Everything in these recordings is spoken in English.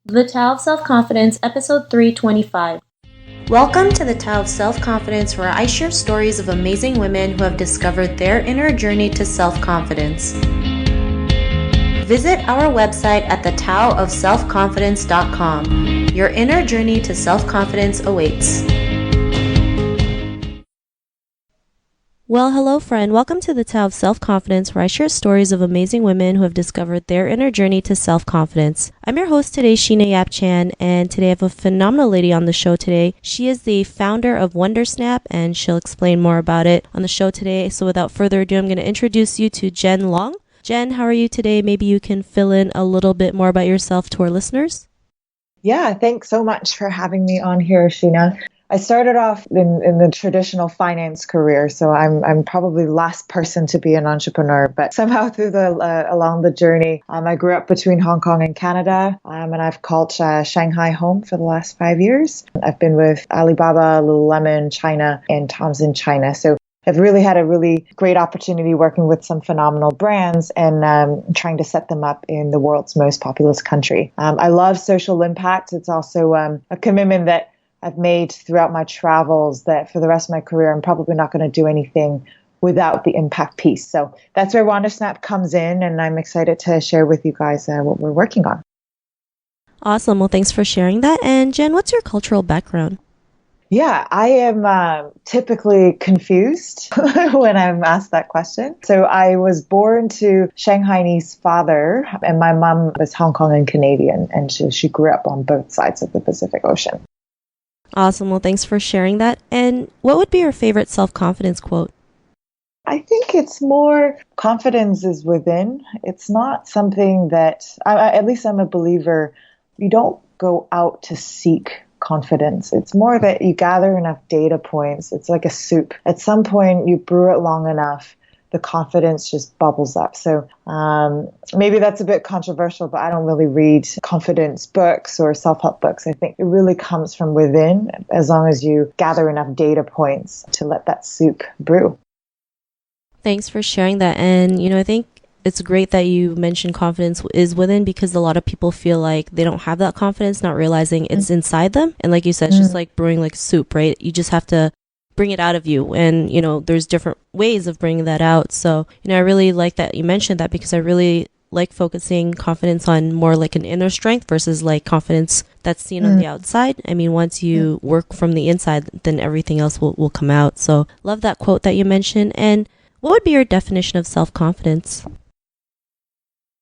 The Tao of Self-Confidence, Episode 325. Welcome to the Tao of Self-Confidence, where I share stories of amazing women who have discovered their inner journey to self-confidence. Visit our website at thetaoofselfconfidence.com. Your inner journey to self-confidence awaits. Well, hello friend. Welcome to the Tao of Self-Confidence, where I share stories of amazing women who have discovered their inner journey to self-confidence. I'm your host today, Sheena Yap Chan, and today I have a phenomenal lady on the show today. She is the founder of Wandersnap, and she'll explain more about it on the show today. So without further ado, I'm going to introduce you to Jen Loong. Jen, how are you today? Maybe you can fill in a little bit more about yourself to our listeners. Yeah, thanks so much for having me on here, Sheena. I started off in the traditional finance career, so I'm probably the last person to be an entrepreneur. But somehow through along the journey, I grew up between Hong Kong and Canada, and I've called Shanghai home for the last 5 years. I've been with Alibaba, Lululemon, China, and TOMS in China. So I've really had a really great opportunity working with some phenomenal brands and trying to set them up in the world's most populous country. I love social impact. It's also a commitment that I've made throughout my travels that for the rest of my career, I'm probably not going to do anything without the impact piece. So that's where Wandersnap comes in, and I'm excited to share with you guys what we're working on. Awesome. Well, thanks for sharing that. And Jen, what's your cultural background? Yeah, I am typically confused when I'm asked that question. So I was born to Shanghainese father, and my mom was Hong Kong and Canadian, and she grew up on both sides of the Pacific Ocean. Awesome. Well, thanks for sharing that. And what would be your favorite self-confidence quote? I think it's more confidence is within. It's not something that, at least I'm a believer, you don't go out to seek confidence. It's more that you gather enough data points. It's like a soup. At some point, you brew it long enough, the confidence just bubbles up. So maybe that's a bit controversial, but I don't really read confidence books or self-help books. I think it really comes from within, as long as you gather enough data points to let that soup brew. Thanks for sharing that. And, I think it's great that you mentioned confidence is within, because a lot of people feel like they don't have that confidence, not realizing it's inside them. And like you said, it's just like brewing like soup, right? You just have to bring it out of you. And, there's different ways of bringing that out. So, I really like that you mentioned that, because I really like focusing confidence on more like an inner strength versus like confidence that's seen on the outside. I mean, once you work from the inside, then everything else will come out. So love that quote that you mentioned. And what would be your definition of self-confidence?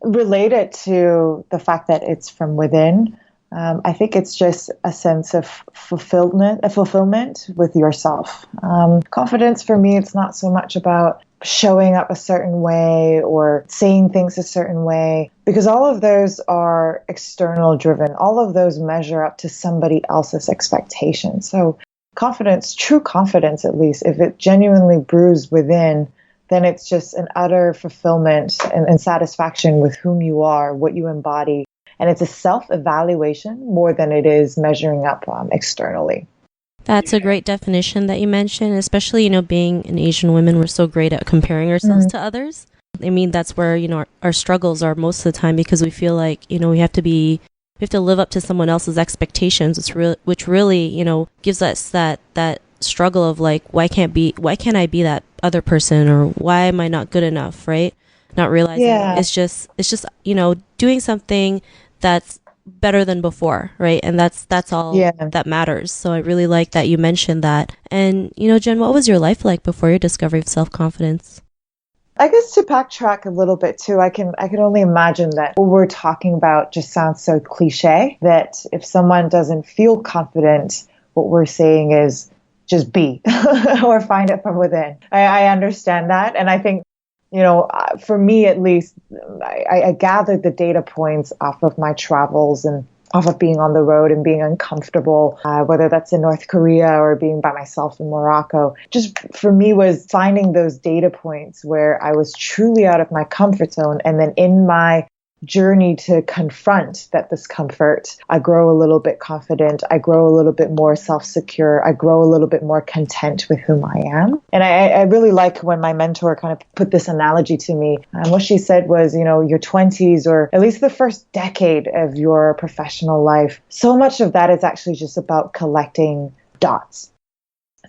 Related to the fact that it's from within, I think it's just a sense of fulfillment with yourself. Confidence for me, it's not so much about showing up a certain way or saying things a certain way, because all of those are external driven. All of those measure up to somebody else's expectations. So confidence, true confidence at least, if it genuinely brews within, then it's just an utter fulfillment and satisfaction with whom you are, what you embody. And it's a self-evaluation more than it is measuring up externally. That's a great definition that you mentioned, especially, being an Asian woman, we're so great at comparing ourselves to others. I mean, that's where, our struggles are most of the time, because we feel like, we have to live up to someone else's expectations, which really, gives us that struggle of like, why can't I be that other person, or why am I not good enough, right? Not realizing it's just doing something that's better than before, right? And that's all that matters. So I really like that you mentioned that. And Jen, what was your life like before your discovery of self-confidence? I guess to backtrack a little bit too, I can only imagine that what we're talking about just sounds so cliche that if someone doesn't feel confident, what we're saying is just be or find it from within. I understand that. And I think, for me at least, I gathered the data points off of my travels and off of being on the road and being uncomfortable, whether that's in North Korea or being by myself in Morocco. Just for me was finding those data points where I was truly out of my comfort zone, and then in my journey to confront that discomfort, I grow a little bit confident. I grow a little bit more self-secure. I grow a little bit more content with whom I am. And I really like when my mentor kind of put this analogy to me. And what she said was, your 20s, or at least the first decade of your professional life, so much of that is actually just about collecting dots.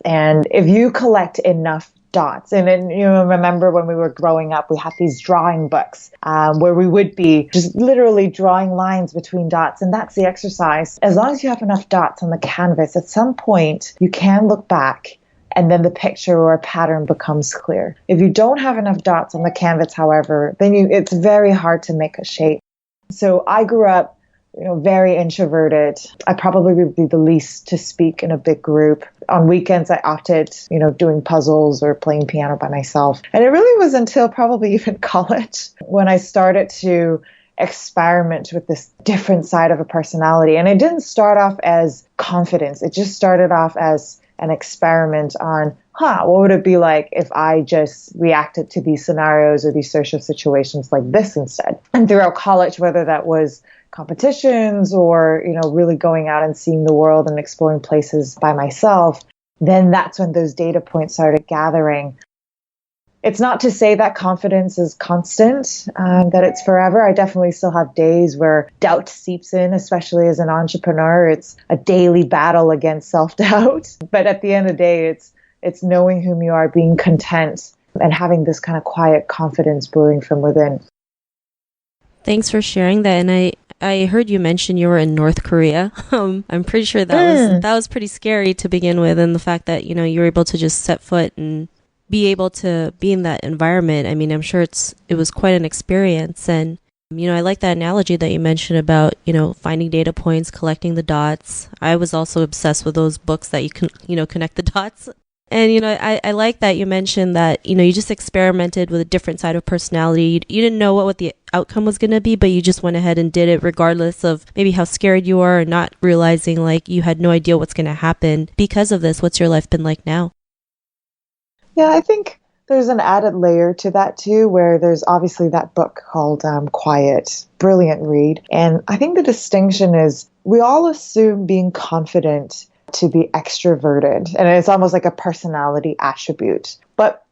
And if you collect enough dots, and then, remember when we were growing up, we had these drawing books where we would be just literally drawing lines between dots. And that's the exercise. As long as you have enough dots on the canvas, at some point you can look back and then the picture or pattern becomes clear. If you don't have enough dots on the canvas, however, then it's very hard to make a shape. So I grew up very introverted. I probably would be the least to speak in a big group. On weekends, I opted, doing puzzles or playing piano by myself. And it really was until probably even college when I started to experiment with this different side of a personality. And it didn't start off as confidence. It just started off as an experiment on, what would it be like if I just reacted to these scenarios or these social situations like this instead? And throughout college, whether that was competitions or, really going out and seeing the world and exploring places by myself, then that's when those data points started gathering. It's not to say that confidence is constant, that it's forever. I definitely still have days where doubt seeps in, especially as an entrepreneur. It's a daily battle against self-doubt. But at the end of the day, it's knowing whom you are, being content, and having this kind of quiet confidence brewing from within. Thanks for sharing that. And I heard you mention you were in North Korea. I'm pretty sure that was pretty scary to begin with, and the fact that you were able to just set foot and be able to be in that environment. I mean, I'm sure it was quite an experience. And I like that analogy that you mentioned about finding data points, collecting the dots. I was also obsessed with those books that you can connect the dots. And, I like that you mentioned that, you just experimented with a different side of personality. You didn't know what the outcome was going to be, but you just went ahead and did it regardless of maybe how scared you are, or not realizing like you had no idea what's going to happen because of this. What's your life been like now? Yeah, I think there's an added layer to that too, where there's obviously that book called Quiet, brilliant read. And I think the distinction is we all assume being confident to be extroverted, and it's almost like a personality attribute. But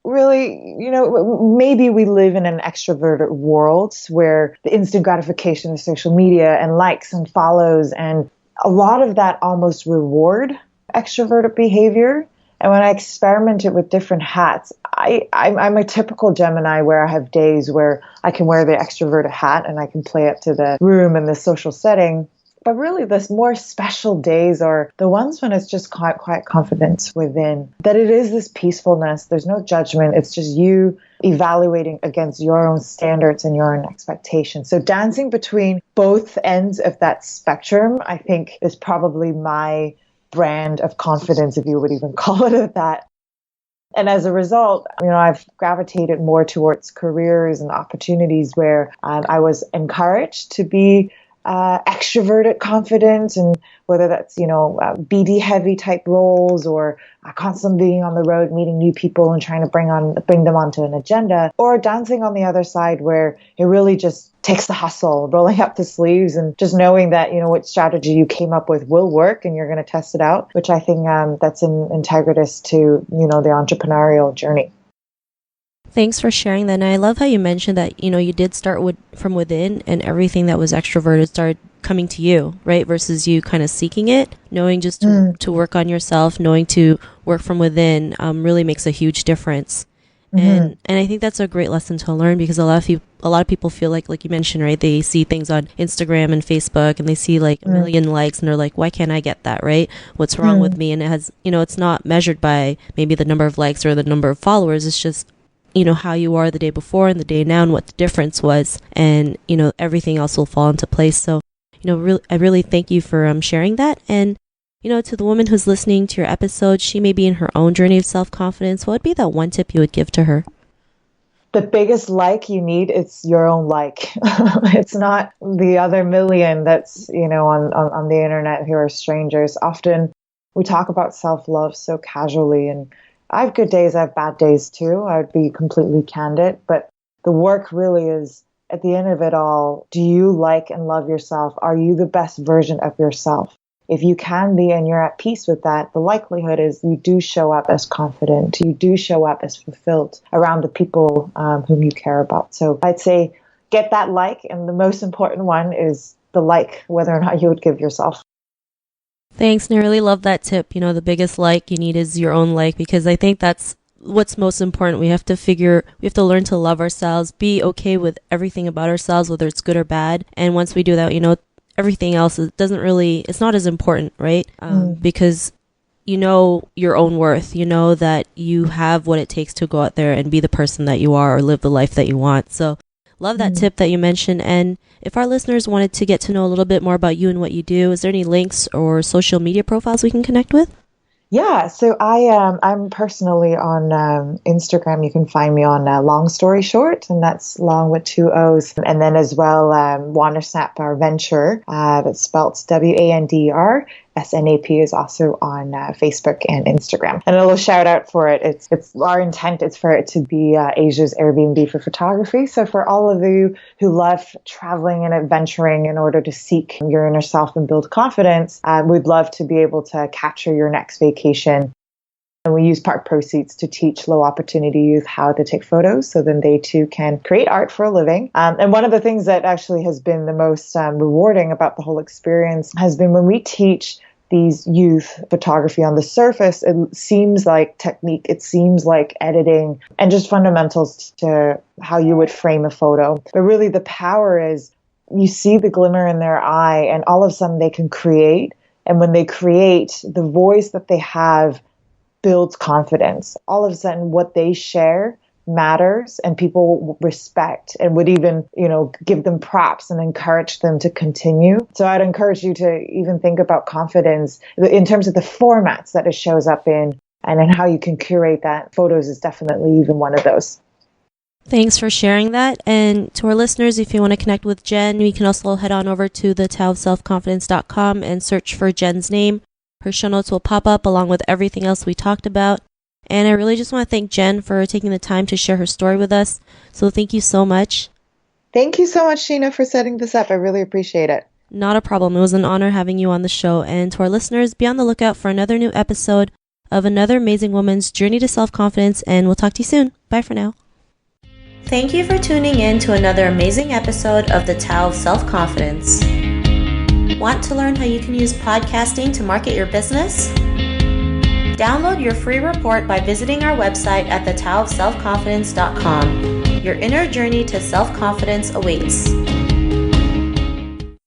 really, maybe we live in an extroverted world where the instant gratification of social media and likes and follows, and a lot of that almost reward extroverted behavior. And when I experimented with different hats, I'm a typical Gemini where I have days where I can wear the extroverted hat and I can play up to the room and the social setting. But really, the more special days are the ones when it's just quiet confidence within. That it is this peacefulness. There's no judgment. It's just you evaluating against your own standards and your own expectations. So dancing between both ends of that spectrum, I think, is probably my brand of confidence, if you would even call it that. And as a result, I've gravitated more towards careers and opportunities where I was encouraged to be extroverted confident, and whether that's BD heavy type roles, or constantly being on the road meeting new people and trying to bring them onto an agenda, or dancing on the other side where it really just takes the hustle, rolling up the sleeves, and just knowing that what strategy you came up with will work and you're going to test it out, which I think that's integritous to the entrepreneurial journey. Thanks for sharing that. And I love how you mentioned that, you did start from within, and everything that was extroverted started coming to you, right? Versus you kind of seeking it, knowing just to work on yourself, knowing to work from within really makes a huge difference. And I think that's a great lesson to learn, because a lot of people feel like you mentioned, right? They see things on Instagram and Facebook and they see like a million likes and they're like, why can't I get that, right? What's wrong with me? And it has, it's not measured by maybe the number of likes or the number of followers. It's just how you are the day before and the day now and what the difference was, and everything else will fall into place. So I really thank you for sharing that. And to the woman who's listening to your episode, she may be in her own journey of self-confidence. What would be that one tip you would give to her? The biggest like you need is your own like. It's not the other million that's on the internet who are strangers. Often we talk about self-love so casually, and I have good days, I have bad days too. I would be completely candid, but the work really is at the end of it all, do you like and love yourself? Are you the best version of yourself? If you can be and you're at peace with that, the likelihood is you do show up as confident. You do show up as fulfilled around the people whom you care about. So I'd say get that like. And the most important one is the like, whether or not you would give yourself. Thanks. And I really love that tip. The biggest like you need is your own like, because I think that's what's most important. We have to learn to love ourselves, be okay with everything about ourselves, whether it's good or bad. And once we do that, everything else it's not as important, right? Because you know your own worth, you know that you have what it takes to go out there and be the person that you are or live the life that you want. So love that tip that you mentioned. And if our listeners wanted to get to know a little bit more about you and what you do, is there any links or social media profiles we can connect with? Yeah, so I'm personally on Instagram. You can find me on Long Story Short, and that's long with 2 O's. And then as well, Wandersnap, our venture, that's spelled WANDR. SNAP is also on Facebook and Instagram. And a little shout out for it. It's our intent is for it to be Asia's Airbnb for photography. So for all of you who love traveling and adventuring in order to seek your inner self and build confidence, we'd love to be able to capture your next vacation. And we use part proceeds to teach low opportunity youth how to take photos so then they too can create art for a living. And one of the things that actually has been the most rewarding about the whole experience has been when we teach these youth photography. On the surface, it seems like technique, it seems like editing and just fundamentals to how you would frame a photo. But really the power is you see the glimmer in their eye and all of a sudden they can create. And when they create, the voice that they have builds confidence. All of a sudden, what they share matters and people respect and would even, give them props and encourage them to continue. So I'd encourage you to even think about confidence in terms of the formats that it shows up in and then how you can curate that. Photos is definitely even one of those. Thanks for sharing that. And to our listeners, if you want to connect with Jen, you can also head on over to thetaoofselfconfidence.com and search for Jen's name. Her show notes will pop up along with everything else we talked about. And I really just want to thank Jen for taking the time to share her story with us. So thank you so much. Thank you so much, Sheena, for setting this up. I really appreciate it. Not a problem. It was an honor having you on the show. And to our listeners, be on the lookout for another new episode of another amazing woman's journey to self-confidence. And we'll talk to you soon. Bye for now. Thank you for tuning in to another amazing episode of The Tao of Self-Confidence. Want to learn how you can use podcasting to market your business? Download your free report by visiting our website at thetaoofselfconfidence.com. Your inner journey to self-confidence awaits.